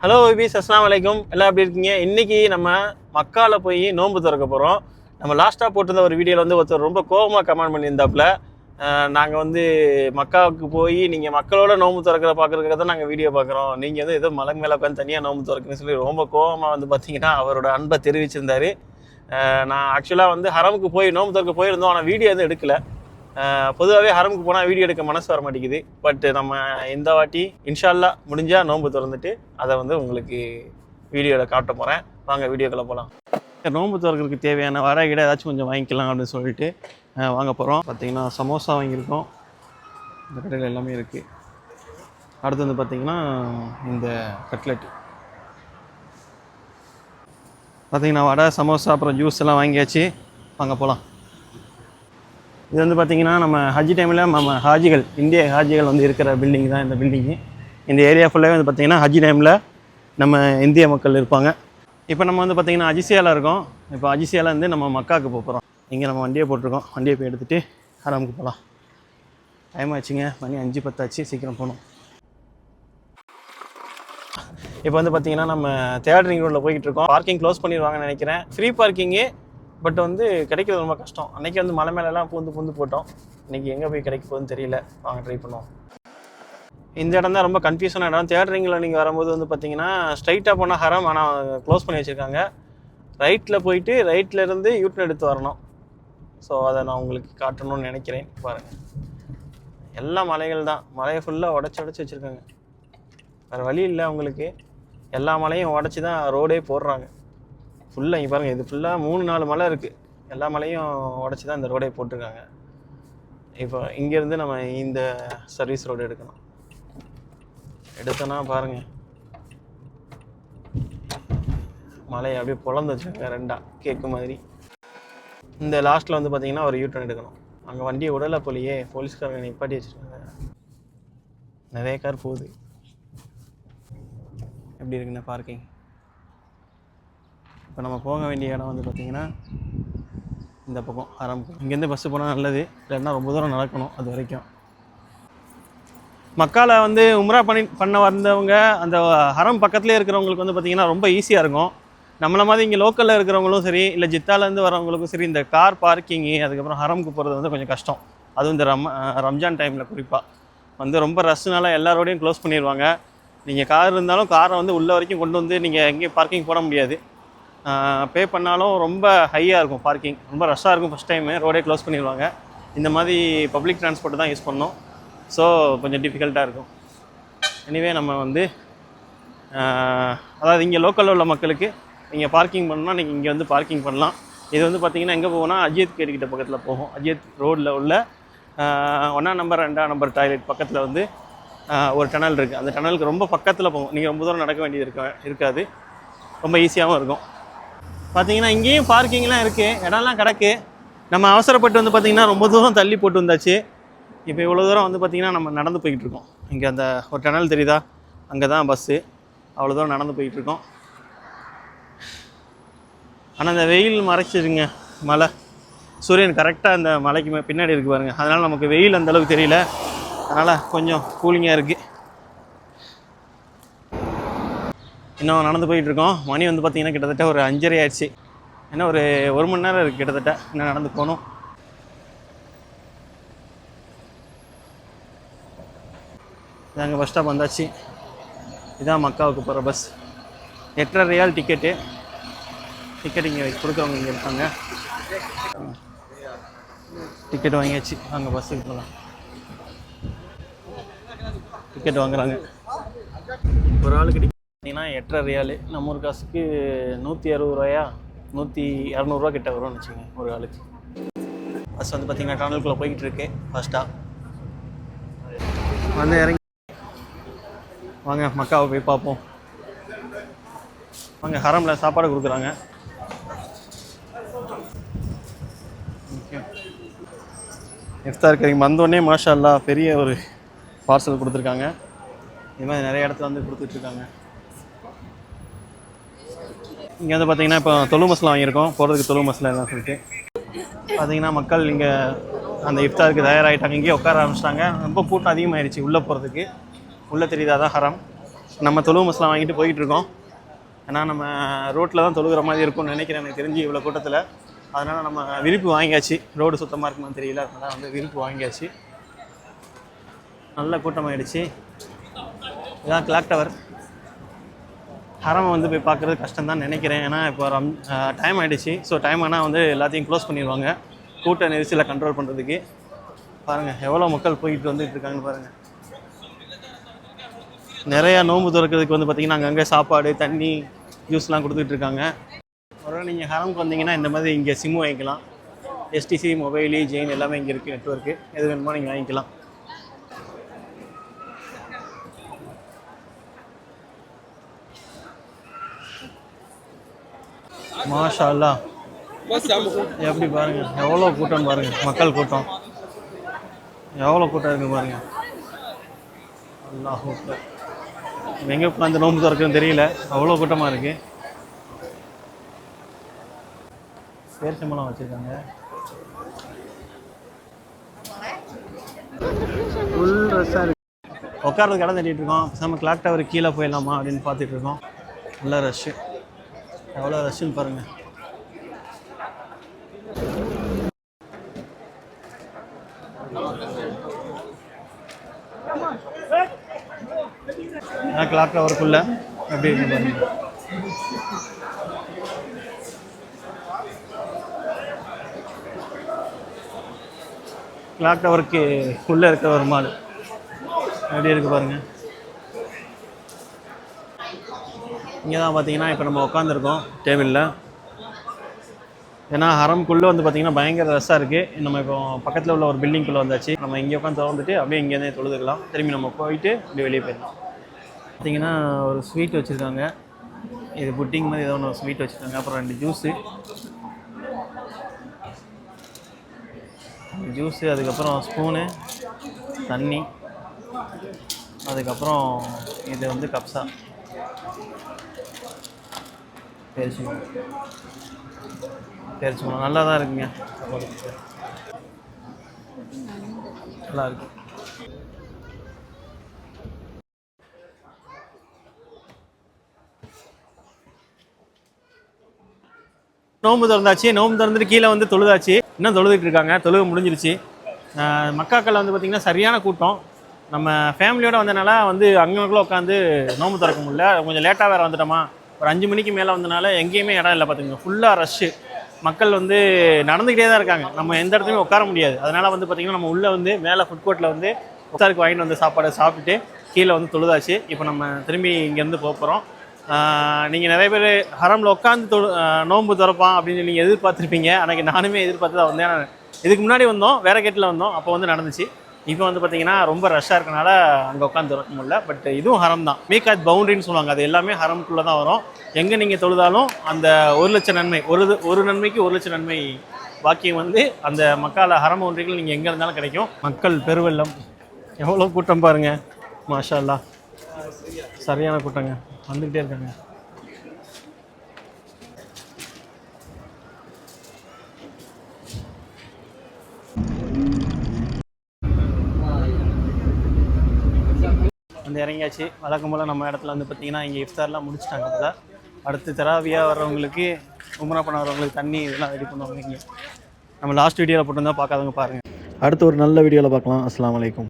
Hello விபிஸ், அஸ்ஸலாமு அலைக்கும். எல்லாம் எப்படி இருக்கீங்க? இன்றைக்கி நம்ம மக்காவில் போய் நோன்பு திறக்க போகிறோம். நம்ம லாஸ்ட்டாக போட்டிருந்த ஒரு வீடியோவில் வந்து ஒருத்தர் ரொம்ப கோபமாக கமெண்ட் பண்ணியிருந்தாப்புல. நாங்கள் வந்து மக்காவுக்கு போய் நீங்கள் மக்களோட நோன்பு திறக்கிற பார்க்குறதுக்காக தான் நாங்கள் வீடியோ பார்க்குறோம், நீங்கள் வந்து ஏதோ மலை மேலே உட்காந்து தனியாக நோன்பு திறக்குன்னு சொல்லி ரொம்ப கோபமாக வந்து பார்த்தீங்கன்னா அவரோட அன்பை தெரிவிச்சிருந்தார். நான் ஆக்சுவலாக வந்து ஹரமுக்கு போய் நோன்பு திறக்க போயிருந்தோம், ஆனால் வீடியோ எதுவும் எடுக்கலை. பொதுவாகவே ஹரமுக்கு போனால் வீடியோ எடுக்க மனசு வர மாட்டேங்குது. பட் நம்ம இந்த வாட்டி இன்ஷா அல்லாஹ் முடிஞ்சால் நோன்பு திறந்துட்டு அதை வந்து உங்களுக்கு வீடியோவில் காட்ட போகிறேன். வாங்க வீடியோக்குள்ளே போகலாம். நோன்பு திறக்கிறதுக்கு தேவையான வர கிட ஏதாச்சும் கொஞ்சம் வாங்கிக்கலாம் அப்படின்னு சொல்லிட்டு வாங்க போகிறோம். பார்த்திங்கன்னா சமோசா வாங்கியிருக்கோம், இந்த கடையில் எல்லாமே இருக்குது. அடுத்து வந்து பார்த்திங்கன்னா இந்த கட்லெட், பார்த்திங்கன்னா வடை, சமோசா, அப்புறம் ஜூஸ் எல்லாம் வாங்கியாச்சு. வாங்க போகலாம். இது வந்து பார்த்திங்கன்னா நம்ம ஹஜ் டைமில் நம்ம ஹாஜிகள், இந்திய ஹாஜிகள் வந்து இருக்கிற பில்டிங் தான் இந்த பில்டிங்கு. இந்த ஏரியா ஃபுல்லாகவே வந்து பார்த்திங்கன்னா ஹஜ் டைமில் நம்ம இந்திய மக்கள் இருப்பாங்க. இப்போ நம்ம வந்து பார்த்திங்கன்னா அஜிசியாவில் இருக்கோம். இப்போ அஜிசியாவில் வந்து நம்ம மக்காவுக்கு போகிறோம். இங்கே நம்ம வண்டியை போட்டிருக்கோம். வண்டியை போய் எடுத்துகிட்டு ஹரமுக்கு போகலாம். டைம் ஆச்சுங்க, மணி 5:10 ஆச்சு, சீக்கிரம் போகணும். இப்போ வந்து பார்த்திங்கன்னா நம்ம தேர்ட் ரிங் ரோட்டில் போய்கிட்டு இருக்கோம். பார்க்கிங் க்ளோஸ் பண்ணிடுவாங்கன்னு நினைக்கிறேன். ஃப்ரீ பார்க்கிங்கு, பட் வந்து கிடைக்கிறது ரொம்ப கஷ்டம். அன்றைக்கி வந்து மலை மேலெலாம் பூந்து போட்டோம். இன்றைக்கி எங்கே போய் கிடைக்க போகுதுன்னு தெரியல. வாங்க ட்ரை பண்ணுவோம். இந்த இடம் தான் ரொம்ப கன்ஃபியூஷனான இடம். தேர்ட் ரிங்கில் நீங்கள் வரும்போது வந்து பார்த்தீங்கன்னா ஸ்ட்ரைட்டாக போனால் ஹரம், ஆனால் க்ளோஸ் பண்ணி வச்சுருக்காங்க. ரைட்டில் போயிட்டு ரைட்லேருந்து யூட்டன் எடுத்து வரணும். ஸோ அதை நான் உங்களுக்கு காட்டணும்னு நினைக்கிறேன். பாருங்கள், எல்லா மலைகள் தான். மலையை ஃபுல்லாக உடச்சி வச்சுருக்காங்க. வேறு வழி இல்லை அவங்களுக்கு. எல்லா மலையும் உடச்சி தான் ரோடே போடுறாங்க ஃபுல்லாக. இங்கே பாருங்கள், இது ஃபுல்லாக 3-4 மலை இருக்குது. எல்லா மலையும் உடச்சி தான் இந்த ரோடே போட்டிருக்காங்க. இப்போ இங்கேருந்து நம்ம இந்த சர்வீஸ் ரோடு எடுக்கணும். எடுத்தோன்னா பாருங்கள், மலையை அப்படியே பொழந்து வச்சுருக்காங்க ரெண்டாக, கேக்கு மாதிரி. இந்த லாஸ்ட்டில் வந்து பார்த்திங்கன்னா ஒரு யூட்டன் எடுக்கணும். அங்கே வண்டியை விடலை போலியே, போலீஸ்காரங்க நிப்பாட்டி வச்சுருக்காங்க. நிறைய கார் போகுது. எப்படி இருக்குண்ணே பார்க்கிங்? இப்போ நம்ம போக வேண்டிய இடம் வந்து பார்த்திங்கன்னா இந்த பக்கம் ஹரமுக்கு. இங்கேருந்து பஸ்ஸு போனால் நல்லது, இல்லைன்னா ரொம்ப தூரம் நடக்கணும் அது வரைக்கும். மக்காவில் வந்து உம்ரா பண்ண வந்தவங்க அந்த ஹரம் பக்கத்துலேயே இருக்கிறவங்களுக்கு வந்து பார்த்திங்கன்னா ரொம்ப ஈஸியாக இருக்கும். நம்மளை மாதிரி இங்கே லோக்கலில் இருக்கிறவங்களும் சரி, இல்லை ஜித்தாலேருந்து வரவங்களுக்கும் சரி, இந்த கார் பார்க்கிங்கு அதுக்கப்புறம் ஹரமுக்கு போகிறது வந்து கொஞ்சம் கஷ்டம். அதுவும் இந்த ரம்ஜான் டைமில் குறிப்பாக வந்து ரொம்ப ரஷ்னால எல்லாரோடையும் க்ளோஸ் பண்ணிடுவாங்க. நீங்கள் கார் இருந்தாலும் காரை வந்து உள்ளே வரைக்கும் கொண்டு வந்து நீங்கள் எங்கேயும் பார்க்கிங் போட முடியாது. பே பண்ணாலும் ரொம்ப ஹையாக இருக்கும் பார்க்கிங், ரொம்ப ரஷ்ஷாக இருக்கும். ஃபஸ்ட் டைமு ரோடே க்ளோஸ் பண்ணிடுவாங்க. இந்த மாதிரி பப்ளிக் ட்ரான்ஸ்போர்ட்டு தான் யூஸ் பண்ணோம். ஸோ கொஞ்சம் டிஃபிகல்ட்டாக இருக்கும். எனிவே நம்ம வந்து அதாவது இங்கே லோக்கலில் உள்ள மக்களுக்கு நீங்கள் பார்க்கிங் பண்ணால் நீங்கள் இங்கே வந்து பார்க்கிங் பண்ணலாம். இது வந்து பார்த்திங்கன்னா எங்கே போகும்னா அஜித் கேட்டுக்கிட்ட பக்கத்தில் போகும். அஜித் ரோடில் உள்ள 1ஆம் நம்பர் 2ஆம் நம்பர் டாய்லெட் பக்கத்தில் வந்து ஒரு டனல் இருக்குது. அந்த டனலுக்கு ரொம்ப பக்கத்தில் போகும். நீங்கள் ரொம்ப தூரம் நடக்க வேண்டியது இருக்காது. ரொம்ப ஈஸியாகவும் இருக்கும். பார்த்திங்கன்னா இங்கேயும் பார்க்கிங்லாம் இருக்குது, இடம்லாம் கிடக்கு. நம்ம அவசரப்பட்டு வந்து பார்த்திங்கன்னா ரொம்ப தூரம் தள்ளி போட்டு வந்தாச்சு. இப்போ இவ்வளோ தூரம் வந்து பார்த்திங்கன்னா நம்ம நடந்து போய்கிட்டு இருக்கோம். இங்கே அந்த ஒரு டனல் தெரியுதா, அங்கே தான் பஸ்ஸு. அவ்வளோ தூரம் நடந்து போய்கிட்ருக்கோம். ஆனால் அந்த வெயில் மறைச்சிருங்க, மலை சூரியன் கரெக்டாக அந்த மலைக்கு பின்னாடி இருக்குது பாருங்கள். அதனால் நமக்கு வெயில் அந்தளவுக்கு தெரியல, அதனால் கொஞ்சம் கூலிங்காக இருக்குது. இன்னும் நடந்து போயிட்டுருக்கோம். மணி வந்து பார்த்திங்கன்னா கிட்டத்தட்ட ஒரு 5:30 ஆயிடுச்சு. இன்னும் ஒரு 1 மணி நேரம் இருக்குது கிட்டத்தட்ட. இன்னும் நடந்து போகணும். இதாங்க பஸ் ஸ்டாப் வந்தாச்சு. இதான் மக்காவுக்கு போகிற பஸ். 8.5 ரியால் டிக்கெட்டு. டிக்கெட் இங்கே கொடுக்குறவங்க இங்கே இருப்பாங்க. டிக்கெட் வாங்கியாச்சு. அங்கே பஸ்ஸுக்கு போகலாம். டிக்கெட் வாங்குறாங்க. ஒரு ஆளுக்கு பார்த்தீங்கன்னா 8.5 ரியாலு. நம்ம ஒரு காசுக்கு 160 ரூபாயா, 200 கிட்ட வரும்னு வச்சுங்க ஒரு ஆளுக்கு. பஸ் வந்து பார்த்திங்கன்னா டனலுக்குள்ளே போய்கிட்டு இருக்கு. ஃபஸ்ட்டாக வந்து இறங்கி வாங்க மக்காவை போய் பார்ப்போம். வாங்க, ஹரமில் சாப்பாடு கொடுக்குறாங்க. ஓகே, இஃப்தார் கரீம் வந்தோடனே மாஷா அல்லாஹ் பெரிய ஒரு பார்சல் கொடுத்துருக்காங்க. இது மாதிரி நிறைய இடத்துல வந்து கொடுத்துட்ருக்காங்க. இங்கே வந்து பார்த்திங்கன்னா இப்போ தொழு மசாலா வாங்கியிருக்கோம், போகிறதுக்கு தொழு மசாலா எல்லாம் சொல்லிட்டு. பார்த்திங்கன்னா மக்கள் இங்கே அந்த இஃப்தாருக்கு தயாராகிட்டாங்க. இங்கேயே உட்கார ஆரம்பிச்சிட்டாங்க. ரொம்ப கூட்டம் அதிகமாகிடுச்சு உள்ளே போகிறதுக்கு. உள்ளே தெரியுதா தான் ஹரம். நம்ம தொழுவு மசாலா வாங்கிட்டு போயிட்டு இருக்கோம். ஏன்னா நம்ம ரோட்டில் தான் தொழுகிற மாதிரி இருக்கும்னு நினைக்கிறேன் எனக்கு தெரிஞ்சு இவ்வளோ கூட்டத்தில். அதனால் நம்ம விரிப்பு வாங்கியாச்சு. ரோடு சுத்தமாக இருக்குமான்னு தெரியல, அதனால் வந்து விரிப்பு வாங்கியாச்சு. நல்ல கூட்டமாகிடுச்சு. இதான் கிளாக் டவர். ஹரமை வந்து போய் பார்க்குறது கஷ்டம் தான் நினைக்கிறேன். ஏன்னா இப்போ டைம் ஆகிடுச்சு. ஸோ டைம் ஆனால் வந்து எல்லாத்தையும் க்ளோஸ் பண்ணிடுவாங்க கூட்ட நெரிசலை கண்ட்ரோல் பண்ணுறதுக்கு. பாருங்கள் எவ்வளோ மக்கள் போயிட்டு வந்துட்டு இருக்காங்கன்னு பாருங்கள். நிறையா நோன்பு திறக்கிறதுக்கு வந்து பார்த்திங்கன்னா அங்கங்கே சாப்பாடு தண்ணி ஜூஸ்லாம் கொடுத்துட்ருக்காங்க. ஒரு நீங்கள் ஹரமுக்கு வந்தீங்கன்னா இந்த மாதிரி இங்கே சிம் வாங்கிக்கலாம். எஸ்டிசி மொபைலு ஜெயின் எல்லாமே இங்கே இருக்குது. நெட்வொர்க்கு எது வேணுமோ நீங்கள் வாங்கிக்கலாம். மாஷா அல்லாஹ், எப்படி பாருங்கள் எவ்வளோ கூட்டம் பாருங்கள். மக்கள் கூட்டம் எவ்வளோ கூட்டம் இருக்குது பாருங்கள். அல்லாஹ் எங்கே உட்காந்து நோன்பு திறக்குன்னு தெரியல, அவ்வளோ கூட்டமாக இருக்குது. பேரிச்சம்பழம் வச்சுருக்காங்க. ஃபுல் ரஷ்ஷாக இருக்குது. உட்காரதுக்கு இடம் தட்டிகிட்டு இருக்கோம். நம்ம கிளாக் டவர் கீழே போயிடலாமா அப்படின்னு பார்த்துட்டு இருக்கோம். நல்லா ரஷ்ஷு, எவ்வளோ ரஷ்ஷுன்னு பாருங்கள். கிளாக் டவருக்குள்ள எப்படி இருக்கு பாருங்க. கிளாக் டவருக்கு உள்ளே இருக்கிற ஒரு மால் எப்படி இருக்கு பாருங்க. இங்கே தான் பார்த்தீங்கன்னா இப்போ நம்ம உட்காந்துருக்கோம் டேபிளில். ஏன்னா ஹரம்குள்ளே வந்து பார்த்திங்கன்னா பயங்கர ரஷ்ஷாக இருக்குது. நம்ம இப்போ பக்கத்தில் உள்ள ஒரு பில்டிங்குள்ளே வந்தாச்சு. நம்ம இங்கே உட்காந்து திறந்துட்டு அப்படியே இங்கேருந்தே தொழுதுக்கலாம். திரும்பி நம்ம போயிட்டு அப்படியே வெளியே போயிடலாம். பார்த்திங்கன்னா ஒரு ஸ்வீட் வச்சுருக்காங்க. இது புட்டிங் மாதிரி ஏதோ ஒன்று ஸ்வீட் வச்சுருக்காங்க. அப்புறம் 2 ஜூஸு, அதுக்கப்புறம் ஸ்பூனு, தண்ணி, அதுக்கப்புறம் இது வந்து கப்ஸா பேரிச்சம்பழம் நல்லா தான் இருக்குங்க. நல்லா இருக்கு. நோம்பு திறந்தாச்சு. நோம்பு திறந்துட்டு கீழே வந்து தொழுதாச்சு. இன்னும் தொழுதுட்டு இருக்காங்க. தொழுக முடிஞ்சிருச்சு. மக்காக்கள் வந்து பார்த்திங்கன்னா சரியான கூட்டம். நம்ம ஃபேமிலியோடு வந்தனால வந்து அங்கங்களுக்குள்ள உட்காந்து நோம்பு திறக்க முடியல. கொஞ்சம் லேட்டாக வேறு வந்துட்டோமா, ஒரு 5 மணிக்கு மேலே வந்தனால எங்கேயுமே இடம் இல்லை. பார்த்துங்க ஃபுல்லாக ரஷ்ஷு. மக்கள் வந்து நடந்துக்கிட்டே தான் இருக்காங்க. நம்ம எந்த இடத்துலையுமே உட்கார முடியாது. அதனால் வந்து பார்த்திங்கன்னா நம்ம உள்ளே வந்து மேலே ஃபுட் கோர்ட்டில் வந்து உட்காருக்கு வாங்கிட்டு வந்து சாப்பாடை சாப்பிட்டுட்டு கீழே வந்து தொழுதாச்சு. இப்போ நம்ம திரும்பி இங்கேருந்து போகிறோம். நீங்கள் நிறைய பேர் ஹரமில் உட்காந்து நோன்பு திறப்பான் அப்படின்னு நீங்கள் எதிர்பார்த்துருப்பீங்க. அன்றைக்கி நானுமே எதிர்பார்த்து தான் வந்தேன். இதுக்கு முன்னாடி வந்தோம், வேறு கேட்டில் வந்தோம், அப்போ வந்து நடந்துச்சு. இப்போ வந்து பார்த்திங்கன்னா ரொம்ப ரஷ்ஷாக இருக்கனால அங்கே உட்காந்து திறக்க முடியல. பட் இதுவும் ஹரம் தான். மீகாத் பவுண்ட்ரின்னு சொல்லுவாங்க. அது எல்லாமே ஹரம்குள்ளே தான் வரும். எங்கே நீங்கள் தொழுதாலும் அந்த 1,00,000 நன்மை, ஒரு நன்மைக்கு 1,00,000 நன்மை பாக்கியம் வந்து அந்த மக்கால ஹரம் பவுண்ட்ரிகள் நீங்கள் எங்கே இருந்தாலும் கிடைக்கும். மக்கள் பெருவெல்லம், எவ்வளோ கூட்டம் பாருங்கள். மாஷா அல்லாஹ், சரியான கூட்டங்க, வந்துக்கிட்டே இருக்காங்க. வந்து இறங்கியாச்சு. வழக்கம் போல் நம்ம இடத்துல வந்து பார்த்திங்கன்னா இங்கே இஃப்தார்லாம் முடிச்சிட்டாங்க. அப்போ தான் அடுத்து தராவியாக வர்றவங்களுக்கு, உம்ரா பண்ண வரவங்களுக்கு தண்ணி இதெல்லாம் ரெடி பண்ணுவாங்க. இங்கே நம்ம லாஸ்ட் வீடியோவில் போட்டுருந்தா பார்க்காதவங்க பாருங்கள். அடுத்து ஒரு நல்ல வீடியோவில் பார்க்கலாம். அஸ்ஸலாமு அலைக்கும்.